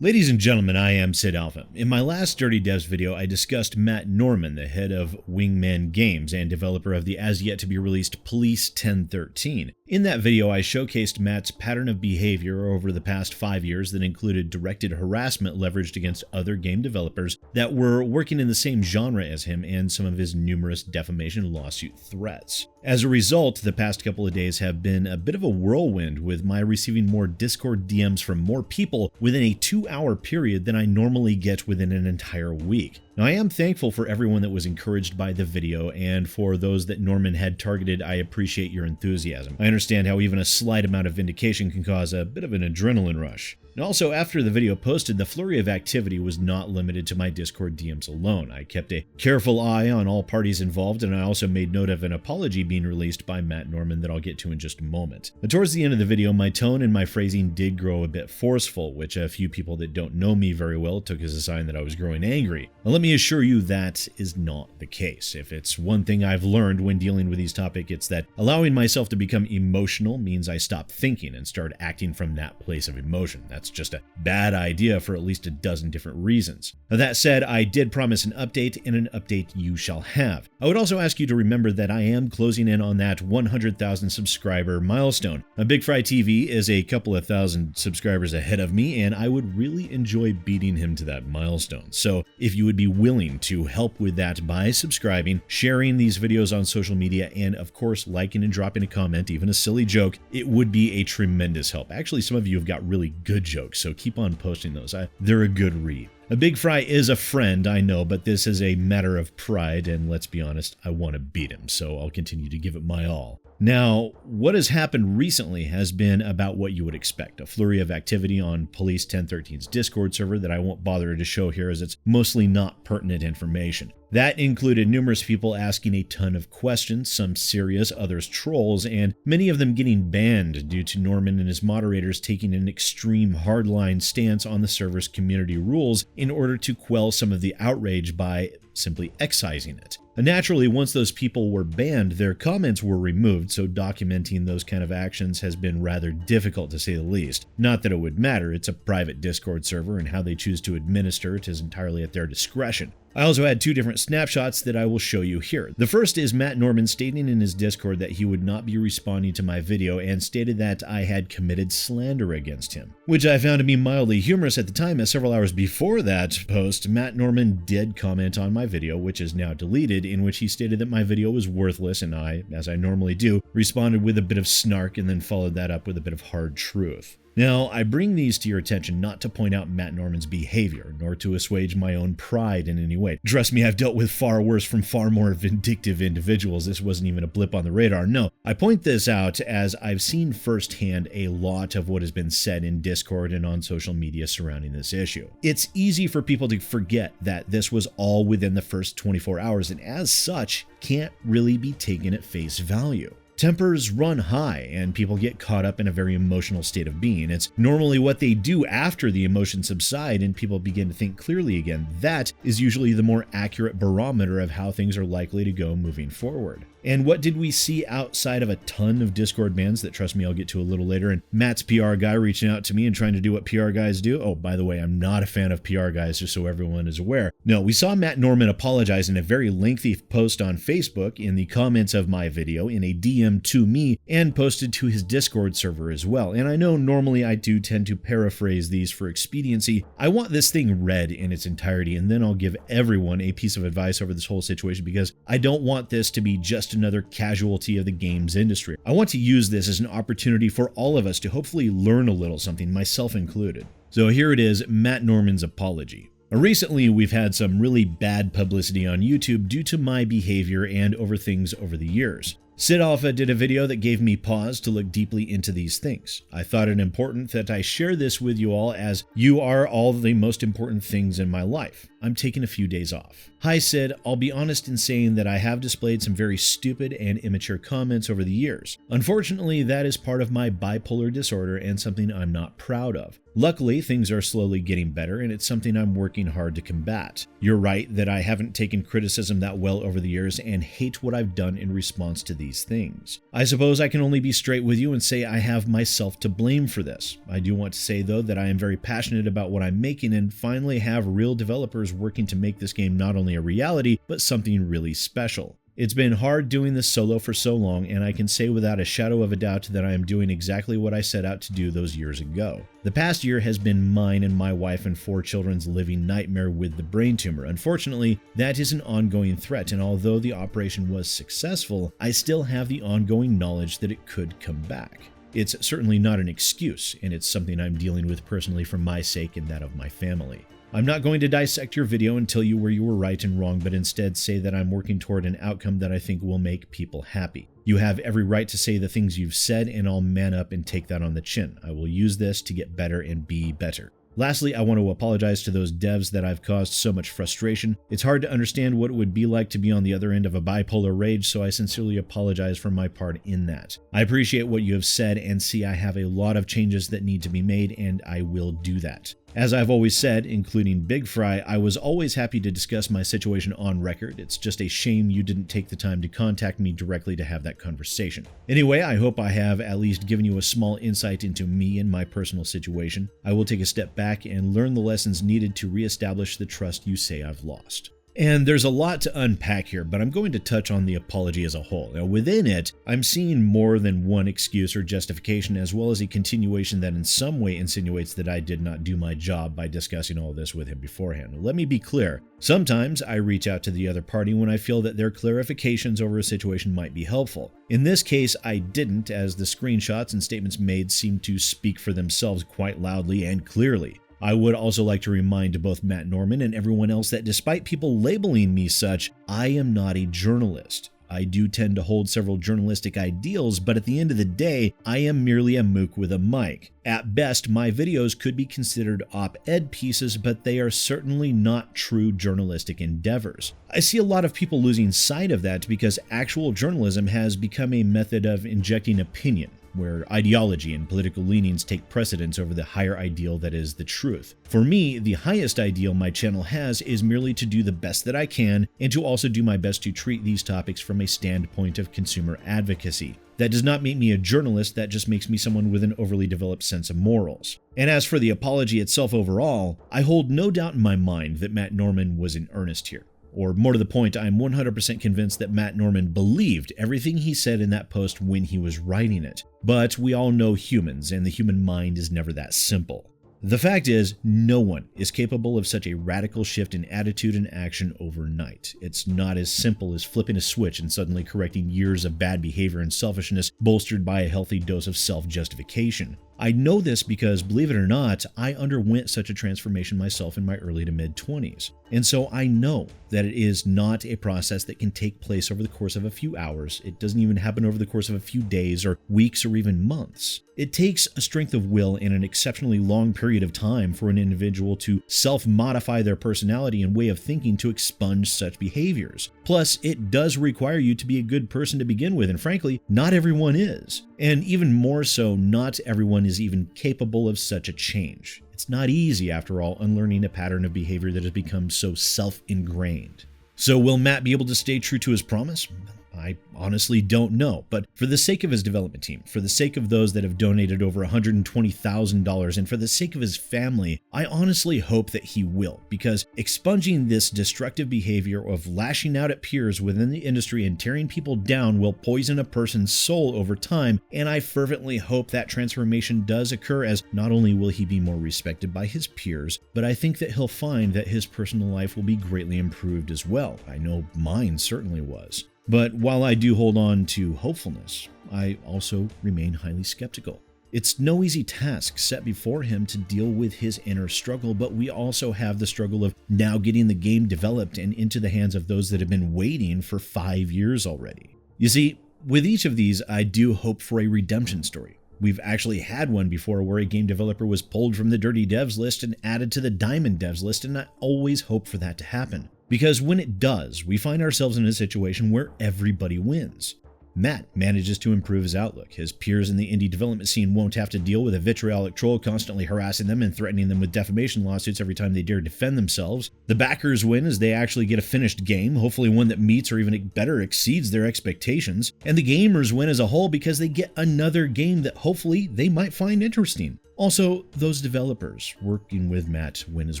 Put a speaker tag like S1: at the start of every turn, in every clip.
S1: Ladies and gentlemen, I am SidAlpha. In my last Dirty Devs video, I discussed Matt Norman, the head of Wingman Games and developer of the as-yet-to-be-released Police 1013. In that video, I showcased Matt's pattern of behavior over the past 5 years that included directed harassment leveraged against other game developers that were working in the same genre as him and some of his numerous defamation lawsuit threats. As a result, the past couple of days have been a bit of a whirlwind, with my receiving more Discord DMs from more people within a 2-hour period than I normally get within an entire week. Now, I am thankful for everyone that was encouraged by the video, and for those that Norman had targeted, I appreciate your enthusiasm. I understand how even a slight amount of vindication can cause a bit of an adrenaline rush. And also, after the video posted, the flurry of activity was not limited to my Discord DMs alone. I kept a careful eye on all parties involved, and I also made note of an apology being released by Matt Norman that I'll get to in just a moment. But towards the end of the video, my tone and my phrasing did grow a bit forceful, which a few people that don't know me very well took as a sign that I was growing angry. Now, let me assure you that is not the case. If it's one thing I've learned when dealing with these topics, it's that allowing myself to become emotional means I stop thinking and start acting from that place of emotion. That's just a bad idea for at least a dozen different reasons. Now, that said, I did promise an update, and an update you shall have. I would also ask you to remember that I am closing in on that 100,000 subscriber milestone. Big Fry TV is a couple of thousand subscribers ahead of me, and I would really enjoy beating him to that milestone. So if you would be willing to help with that by subscribing, sharing these videos on social media, and of course liking and dropping a comment, even a silly joke, it would be a tremendous help. Actually, some of you have got really good jokes, so keep on posting those. They're a good read. A Big Fry is a friend, I know, but this is a matter of pride, and let's be honest, I want to beat him, so I'll continue to give it my all. Now, what has happened recently has been about what you would expect. A flurry of activity on Police 1013's Discord server that I won't bother to show here, as it's mostly not pertinent information. That included numerous people asking a ton of questions, some serious, others trolls, and many of them getting banned due to Norman and his moderators taking an extreme hardline stance on the server's community rules in order to quell some of the outrage by simply excising it. Naturally, once those people were banned, their comments were removed, so documenting those kind of actions has been rather difficult, to say the least. Not that it would matter, it's a private Discord server, and how they choose to administer it is entirely at their discretion. I also had 2 different snapshots that I will show you here. The first is Matt Norman stating in his Discord that he would not be responding to my video, and stated that I had committed slander against him, which I found to be mildly humorous at the time, as several hours before that post, Matt Norman did comment on my video, which is now deleted, in which he stated that my video was worthless, and I, as I normally do, responded with a bit of snark and then followed that up with a bit of hard truth. Now, I bring these to your attention not to point out Matt Norman's behavior, nor to assuage my own pride in any way. Trust me, I've dealt with far worse from far more vindictive individuals. This wasn't even a blip on the radar. No, I point this out as I've seen firsthand a lot of what has been said in Discord and on social media surrounding this issue. It's easy for people to forget that this was all within the first 24 hours, and as such, can't really be taken at face value. Tempers run high, and people get caught up in a very emotional state of being. It's normally what they do after the emotions subside and people begin to think clearly again. That is usually the more accurate barometer of how things are likely to go moving forward. And what did we see outside of a ton of Discord bans that, trust me, I'll get to a little later, and Matt's PR guy reaching out to me and trying to do what PR guys do? Oh, by the way, I'm not a fan of PR guys, just so everyone is aware. No, we saw Matt Norman apologize in a very lengthy post on Facebook, in the comments of my video, in a DM to me, and posted to his Discord server as well. And I know normally I do tend to paraphrase these for expediency. I want this thing read in its entirety, and then I'll give everyone a piece of advice over this whole situation, because I don't want this to be just another casualty of the games industry. I want to use this as an opportunity for all of us to hopefully learn a little something, myself included. So here it is, Matt Norman's apology. Recently, we've had some really bad publicity on YouTube due to my behavior and over things over the years. SidAlpha did a video that gave me pause to look deeply into these things. I thought it important that I share this with you all, as you are all the most important things in my life. I'm taking a few days off. Hi Sid, I'll be honest in saying that I have displayed some very stupid and immature comments over the years. Unfortunately, that is part of my bipolar disorder and something I'm not proud of. Luckily, things are slowly getting better and it's something I'm working hard to combat. You're right that I haven't taken criticism that well over the years and hate what I've done in response to these things. I suppose I can only be straight with you and say I have myself to blame for this. I do want to say though that I am very passionate about what I'm making and finally have real developers working to make this game not only a reality, but something really special. It's been hard doing this solo for so long, and I can say without a shadow of a doubt that I am doing exactly what I set out to do those years ago. The past year has been mine and my wife and 4 children's living nightmare with the brain tumor. Unfortunately, that is an ongoing threat, and although the operation was successful, I still have the ongoing knowledge that it could come back. It's certainly not an excuse, and it's something I'm dealing with personally for my sake and that of my family. I'm not going to dissect your video and tell you where you were right and wrong, but instead say that I'm working toward an outcome that I think will make people happy. You have every right to say the things you've said, and I'll man up and take that on the chin. I will use this to get better and be better. Lastly, I want to apologize to those devs that I've caused so much frustration. It's hard to understand what it would be like to be on the other end of a bipolar rage, so I sincerely apologize for my part in that. I appreciate what you have said and see I have a lot of changes that need to be made, and I will do that. As I've always said, including Big Fry, I was always happy to discuss my situation on record. It's just a shame you didn't take the time to contact me directly to have that conversation. Anyway, I hope I have at least given you a small insight into me and my personal situation. I will take a step back and learn the lessons needed to reestablish the trust you say I've lost. And there's a lot to unpack here, but I'm going to touch on the apology as a whole. Now, within it, I'm seeing more than one excuse or justification, as well as a continuation that in some way insinuates that I did not do my job by discussing all this with him beforehand. Let me be clear. Sometimes I reach out to the other party when I feel that their clarifications over a situation might be helpful. In this case, I didn't, as the screenshots and statements made seem to speak for themselves quite loudly and clearly. I would also like to remind both Matt Norman and everyone else that despite people labeling me such, I am not a journalist. I do tend to hold several journalistic ideals, but at the end of the day, I am merely a mook with a mic. At best, my videos could be considered op-ed pieces, but they are certainly not true journalistic endeavors. I see a lot of people losing sight of that because actual journalism has become a method of injecting opinion, where ideology and political leanings take precedence over the higher ideal that is the truth. For me, the highest ideal my channel has is merely to do the best that I can and to also do my best to treat these topics from a standpoint of consumer advocacy. That does not make me a journalist, that just makes me someone with an overly developed sense of morals. And as for the apology itself overall, I hold no doubt in my mind that Matt Norman was in earnest here. Or more to the point, I'm 100% convinced that Matt Norman believed everything he said in that post when he was writing it. But we all know humans, and the human mind is never that simple. The fact is, no one is capable of such a radical shift in attitude and action overnight. It's not as simple as flipping a switch and suddenly correcting years of bad behavior and selfishness bolstered by a healthy dose of self-justification. I know this because, believe it or not, I underwent such a transformation myself in my early to mid-20s. And so I know that it is not a process that can take place over the course of a few hours. It doesn't even happen over the course of a few days or weeks or even months. It takes a strength of will and an exceptionally long period of time for an individual to self-modify their personality and way of thinking to expunge such behaviors. Plus, it does require you to be a good person to begin with, and frankly, not everyone is. And even more so, not everyone is even capable of such a change. It's not easy, after all, unlearning a pattern of behavior that has become so self-ingrained. So will Matt be able to stay true to his promise? I honestly don't know, but for the sake of his development team, for the sake of those that have donated over $120,000, and for the sake of his family, I honestly hope that he will, because expunging this destructive behavior of lashing out at peers within the industry and tearing people down will poison a person's soul over time, and I fervently hope that transformation does occur, as not only will he be more respected by his peers, but I think that he'll find that his personal life will be greatly improved as well. I know mine certainly was. But while I do hold on to hopefulness, I also remain highly skeptical. It's no easy task set before him to deal with his inner struggle, but we also have the struggle of now getting the game developed and into the hands of those that have been waiting for 5 years already. You see, with each of these, I do hope for a redemption story. We've actually had one before where a game developer was pulled from the Dirty Devs list and added to the Diamond Devs list, and I always hope for that to happen. Because when it does, we find ourselves in a situation where everybody wins. Matt manages to improve his outlook. His peers in the indie development scene won't have to deal with a vitriolic troll constantly harassing them and threatening them with defamation lawsuits every time they dare defend themselves. The backers win as they actually get a finished game, hopefully one that meets or even better exceeds their expectations. And the gamers win as a whole because they get another game that hopefully they might find interesting. Also, those developers working with Matt win as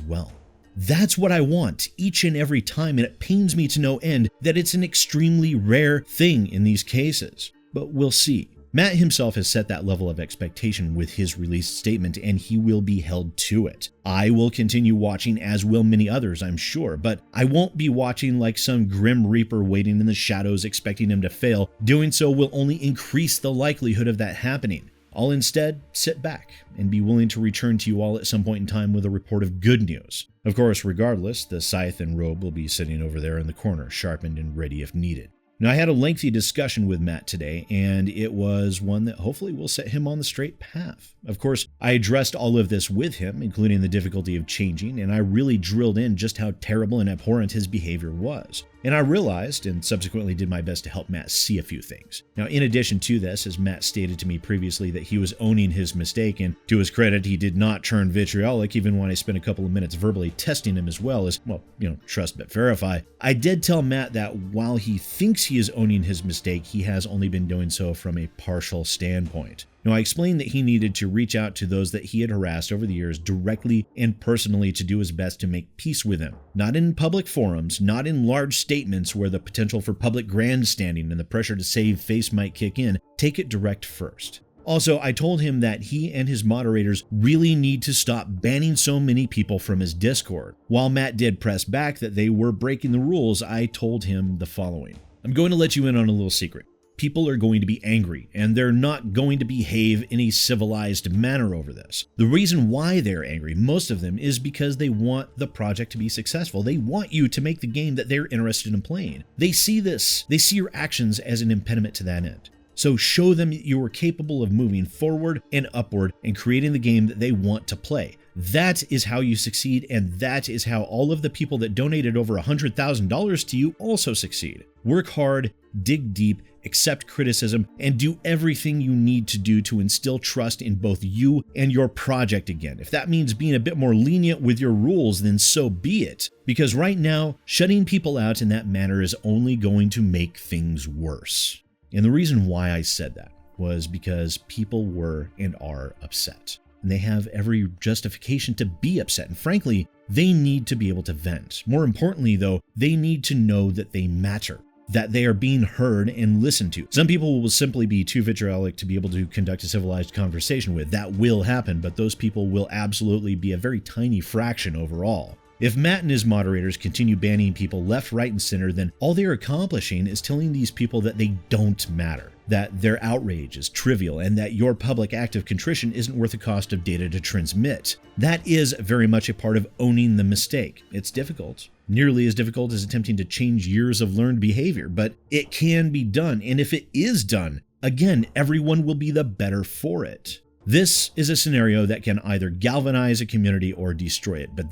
S1: well. That's what I want each and every time, and it pains me to no end that it's an extremely rare thing in these cases. But we'll see. Matt himself has set that level of expectation with his released statement, and he will be held to it. I will continue watching, as will many others, I'm sure, but I won't be watching like some grim reaper waiting in the shadows expecting him to fail. Doing so will only increase the likelihood of that happening. I'll instead sit back and be willing to return to you all at some point in time with a report of good news. Of course, regardless, the scythe and robe will be sitting over there in the corner, sharpened and ready if needed. Now, I had a lengthy discussion with Matt today, and it was one that hopefully will set him on the straight path. Of course, I addressed all of this with him, including the difficulty of changing, and I really drilled in just how terrible and abhorrent his behavior was. And I realized, and subsequently did my best to help Matt see a few things. Now, in addition to this, as Matt stated to me previously that he was owning his mistake, and to his credit, he did not turn vitriolic, even when I spent a couple of minutes verbally testing him as well as, well, trust but verify. I did tell Matt that while he thinks he is owning his mistake, he has only been doing so from a partial standpoint. Now, I explained that he needed to reach out to those that he had harassed over the years directly and personally to do his best to make peace with them. Not in public forums, not in large statements where the potential for public grandstanding and the pressure to save face might kick in. Take it direct first. Also, I told him that he and his moderators really need to stop banning so many people from his Discord. While Matt did press back that they were breaking the rules, I told him the following. I'm going to let you in on a little secret. People are going to be angry, and they're not going to behave in a civilized manner over this. The reason why they're angry, most of them, is because they want the project to be successful. They want you to make the game that they're interested in playing. They see this. They see your actions as an impediment to that end. So show them you are capable of moving forward and upward and creating the game that they want to play. That is how you succeed, and that is how all of the people that donated over $100,000 to you also succeed. Work hard, dig deep, accept criticism, and do everything you need to do to instill trust in both you and your project again. If that means being a bit more lenient with your rules, then so be it. Because right now, shutting people out in that manner is only going to make things worse. And the reason why I said that was because people were and are upset. And they have every justification to be upset. And frankly, they need to be able to vent. More importantly, though, they need to know that they matter, that they are being heard and listened to. Some people will simply be too vitriolic to be able to conduct a civilized conversation with. That will happen, but those people will absolutely be a very tiny fraction overall. If Matt and his moderators continue banning people left, right, and center, then all they're accomplishing is telling these people that they don't matter, that their outrage is trivial, and that your public act of contrition isn't worth the cost of data to transmit. That is very much a part of owning the mistake. It's difficult, nearly as difficult as attempting to change years of learned behavior, but it can be done, and if it is done, again, everyone will be the better for it. This is a scenario that can either galvanize a community or destroy it, but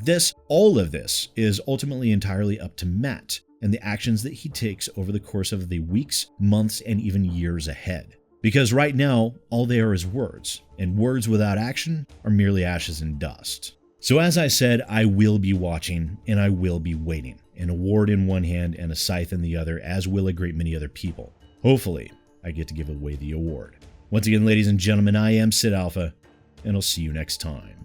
S1: all of this is ultimately entirely up to Matt and the actions that he takes over the course of the weeks, months, and even years ahead. Because right now, all they are is words, and words without action are merely ashes and dust. So as I said, I will be watching and I will be waiting, an award in one hand and a scythe in the other, as will a great many other people. Hopefully, I get to give away the award. Once again, ladies and gentlemen, I am SidAlpha, and I'll see you next time.